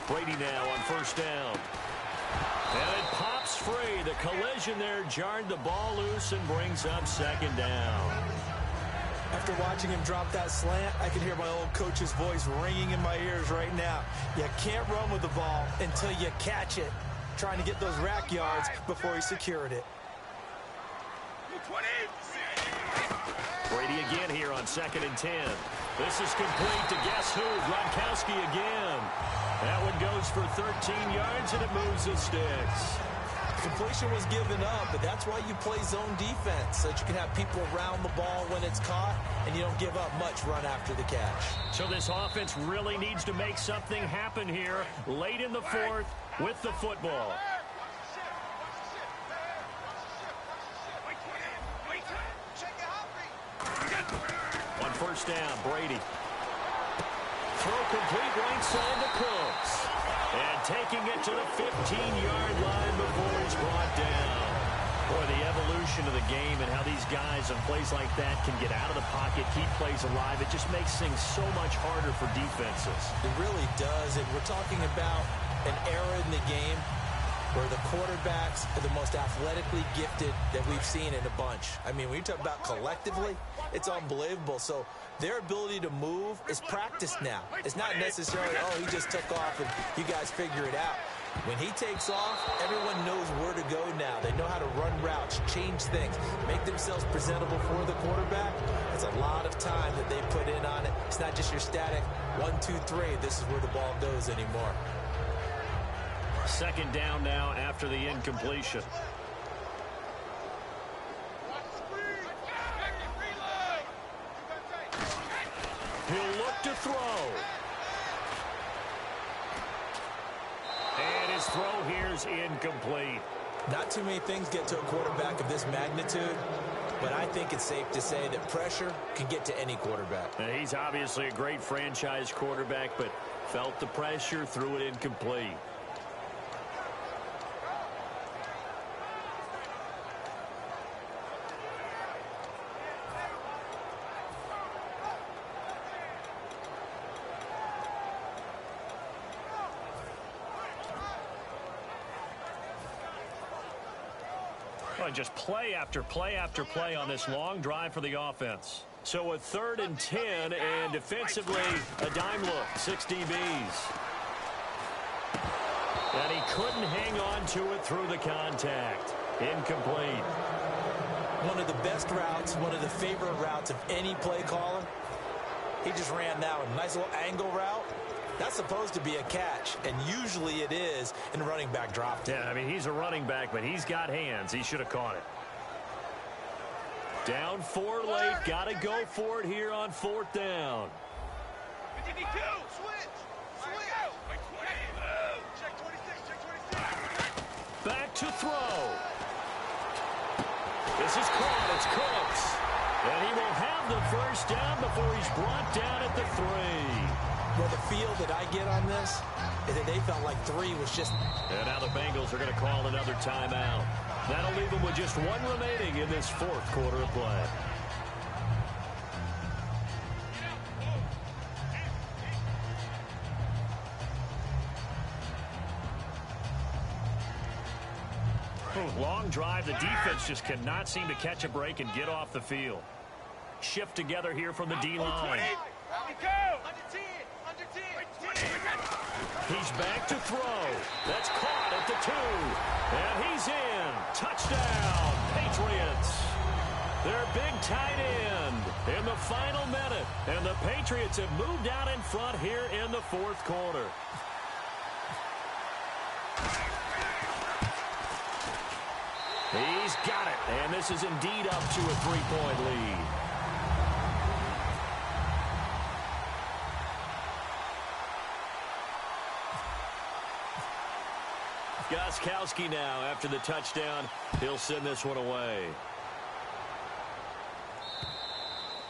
Brady now on first down. And it pops free. The collision there jarred the ball loose and brings up second down. After watching him drop that slant, I can hear my old coach's voice ringing in my ears right now. You can't run with the ball until you catch it. Trying to get those rack yards before he secured it. Brady again here on 2nd and 10. This is complete to guess who? Gronkowski again. That one goes for 13 yards, and it moves the sticks. Completion was given up, but that's why you play zone defense, so that you can have people around the ball when it's caught, and you don't give up much run after the catch. So this offense really needs to make something happen here late in the fourth with the football. On first down, Brady. Throw complete right side to Cooks. And taking it to the 15-yard line before he's brought down. Boy, the evolution of the game and how these guys on plays like that can get out of the pocket, keep plays alive, it just makes things so much harder for defenses. It really does, and we're talking about an era in the game where the quarterbacks are the most athletically gifted that we've seen in a bunch. I mean, when you talk about collectively, it's unbelievable. So their ability to move is practiced now. It's not necessarily, oh, he just took off and you guys figure it out. When he takes off, everyone knows where to go now. They know how to run routes, change things, make themselves presentable for the quarterback. It's a lot of time that they put in on it. It's not just your static 1, 2, 3. This is where the ball goes anymore. Second down now after the incompletion. He'll look to throw. And his throw here's incomplete. Not too many things get to a quarterback of this magnitude, but I think it's safe to say that pressure can get to any quarterback. He's obviously a great franchise quarterback, but felt the pressure, threw it incomplete. Well, just play after play after play on this long drive for the offense. So a 3rd and 10, and defensively, a dime look, 6 DBs. And he couldn't hang on to it through the contact. Incomplete. One of the best routes, one of the favorite routes of any play caller. He just ran that one. Nice little angle route. That's supposed to be a catch, and usually it is in a running back drop. Yeah, I mean, he's a running back, but he's got hands. He should have caught it. Down 4 late. Got to go for it here on 4th down. Switch. Check 26. Back to throw. This is caught. It's Cooks. And he will have the first down before he's brought down at the 3. Well, the feel that I get on this is that they felt like 3 was just... And now the Bengals are going to call another timeout. That'll leave them with just 1 remaining in this 4th quarter of play. Long drive. The defense just cannot seem to catch a break and get off the field. Shift together here from the D-line. He's back to throw. That's caught at the 2. And he's in. Touchdown, Patriots. Their big tight end in the final minute. And the Patriots have moved out in front here in the 4th quarter. He's got it. And this is indeed up to a 3-point lead. Gostkowski now after the touchdown. He'll send this one away.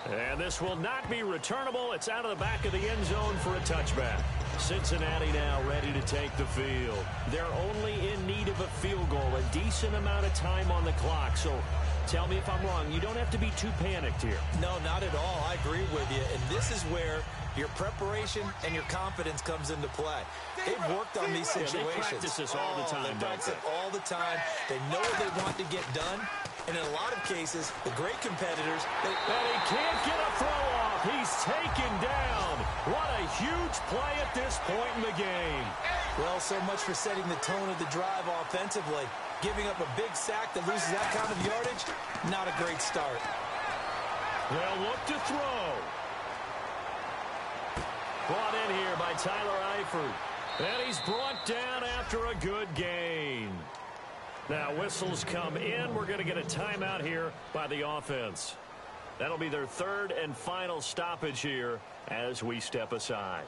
And this will not be returnable. It's out of the back of the end zone for a touchback. Cincinnati now ready to take the field. They're only in need of a field goal, a decent amount of time on the clock. So tell me if I'm wrong. You don't have to be too panicked here. No, not at all. I agree with you. And this is where your preparation and your confidence comes into play. They've worked on these situations. They practice this all the time, they practice it all the time. They know what they want to get done. And in a lot of cases, the great competitors... And he can't get a throw off. He's taken down. What a huge play at this point in the game. Well, so much for setting the tone of the drive offensively. Giving up a big sack that loses that kind of yardage, not a great start. They'll look to throw. Brought in here by Tyler Eifert. And he's brought down after a good gain. Now whistles come in. We're going to get a timeout here by the offense. That'll be their 3rd and final stoppage here as we step aside.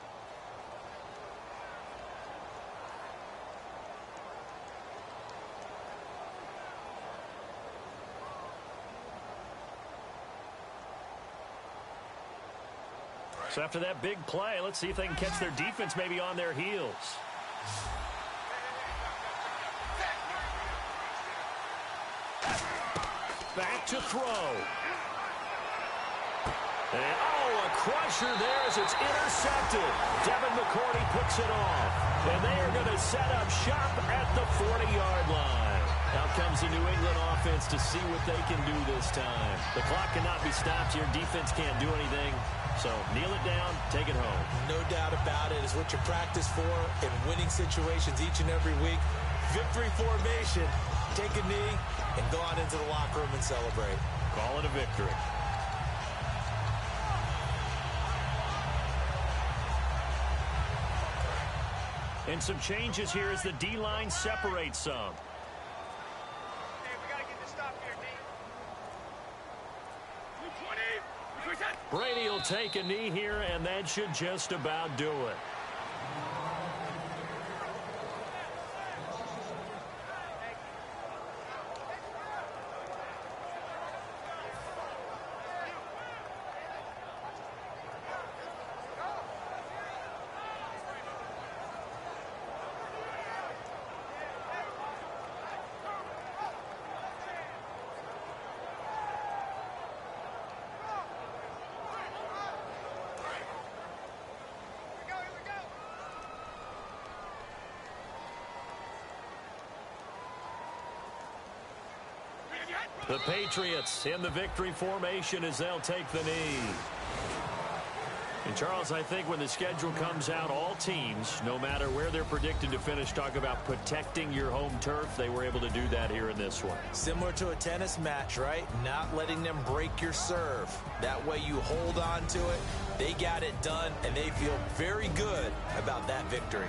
So after that big play, let's see if they can catch their defense maybe on their heels. Back to throw. And, a crusher there as it's intercepted. Devin McCourty picks it off. And they are going to set up shop at the 40-yard line. Out comes the New England offense to see what they can do this time. The clock cannot be stopped. Your defense can't do anything. So kneel it down, take it home. No doubt about it. It's what you practice for in winning situations each and every week. Victory formation. Take a knee and go out into the locker room and celebrate. Call it a victory. And some changes here as the D-line separates some. Hey, we gotta get this stop here, D. 220. Brady will take a knee here, and that should just about do it. The Patriots in the victory formation as they'll take the knee. And, Charles, I think when the schedule comes out, all teams, no matter where they're predicted to finish, talk about protecting your home turf. They were able to do that here in this one. Similar to a tennis match, right? Not letting them break your serve. That way you hold on to it. They got it done, and they feel very good about that victory.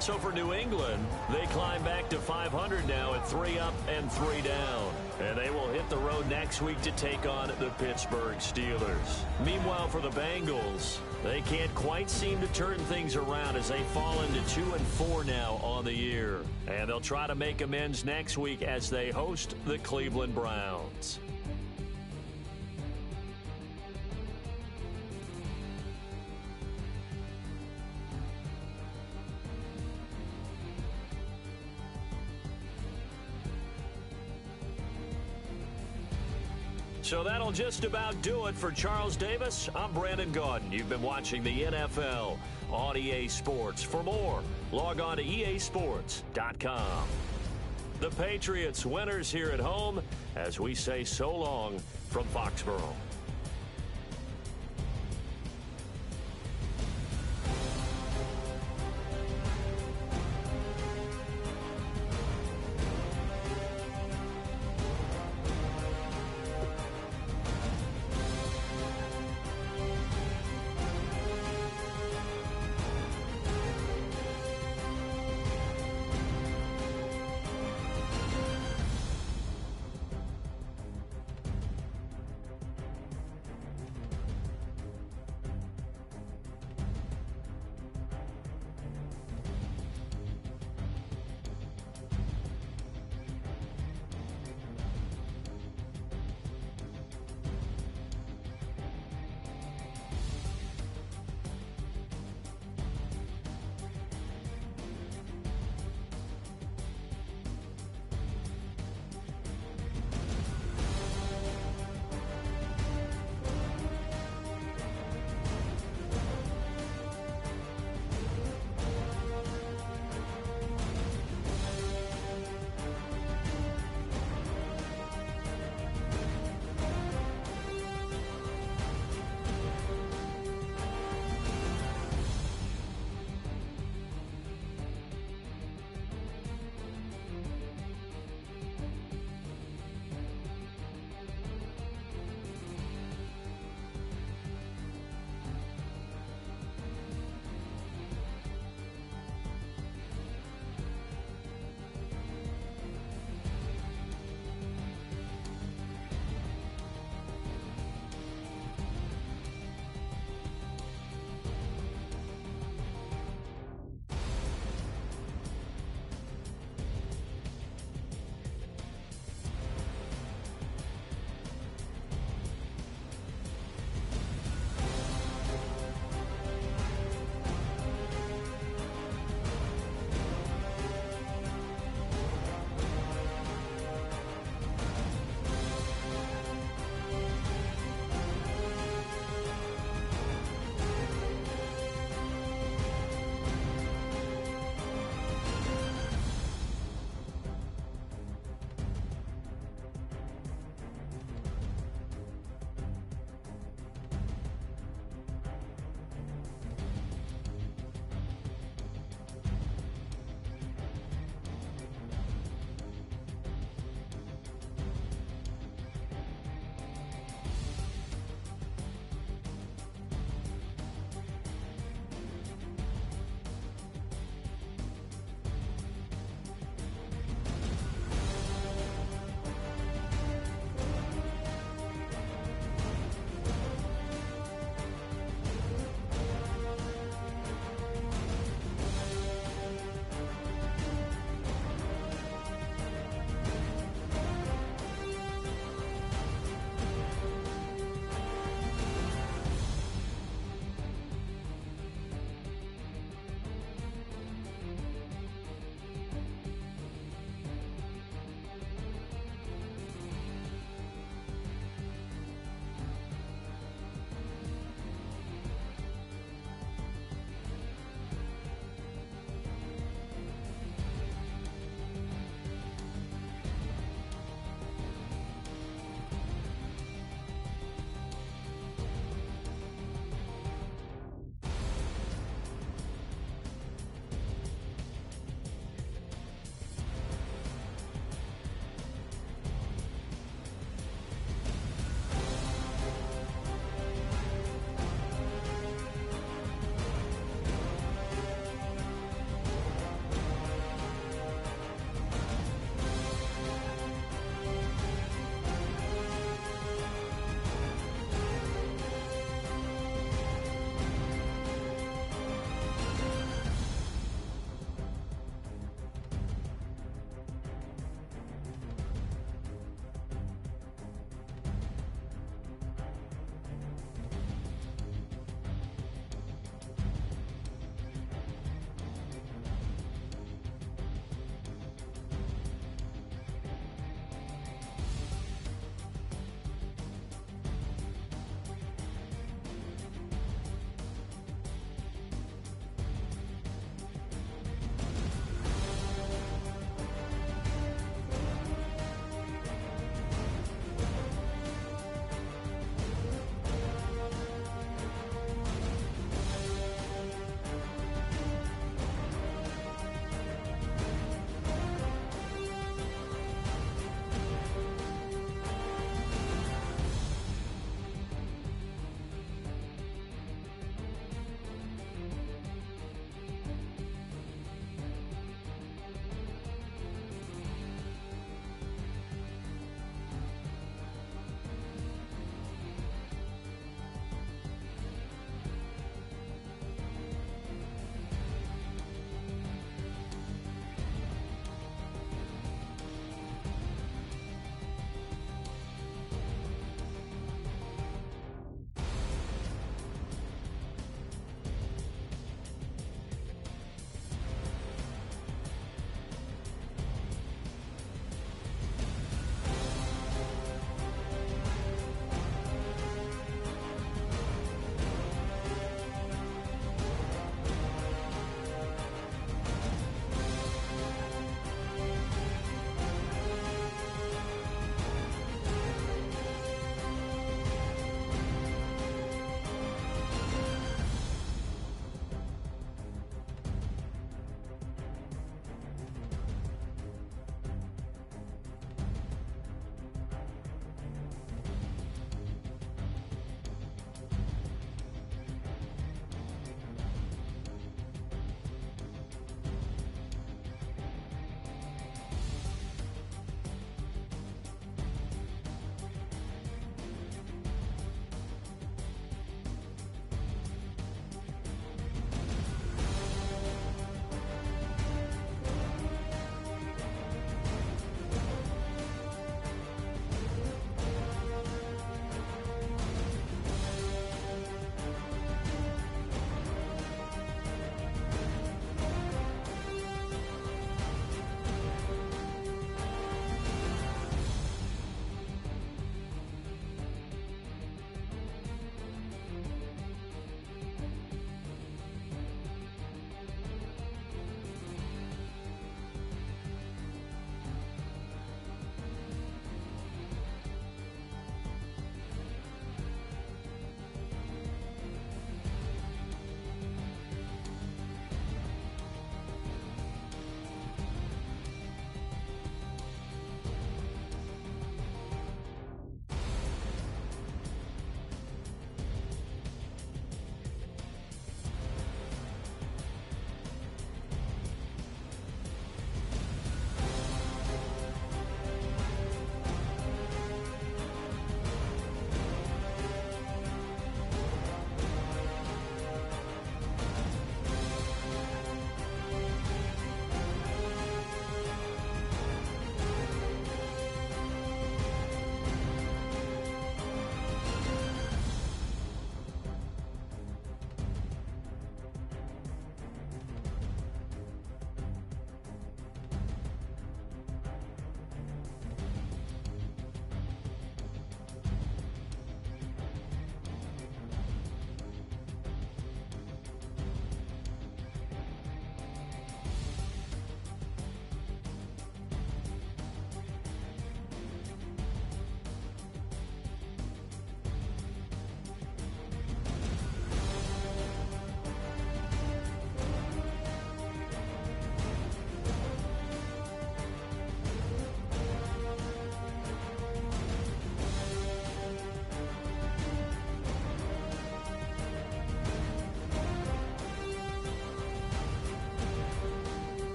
So for New England, they climb back to 500 now at 3 up and 3 down. And they will hit the road next week to take on the Pittsburgh Steelers. Meanwhile, for the Bengals, they can't quite seem to turn things around as they fall into 2-4 now on the year. And they'll try to make amends next week as they host the Cleveland Browns. So that'll just about do it for Charles Davis. I'm Brandon Gaudin. You've been watching the NFL on EA Sports. For more, log on to easports.com. The Patriots winners here at home as we say so long from Foxborough.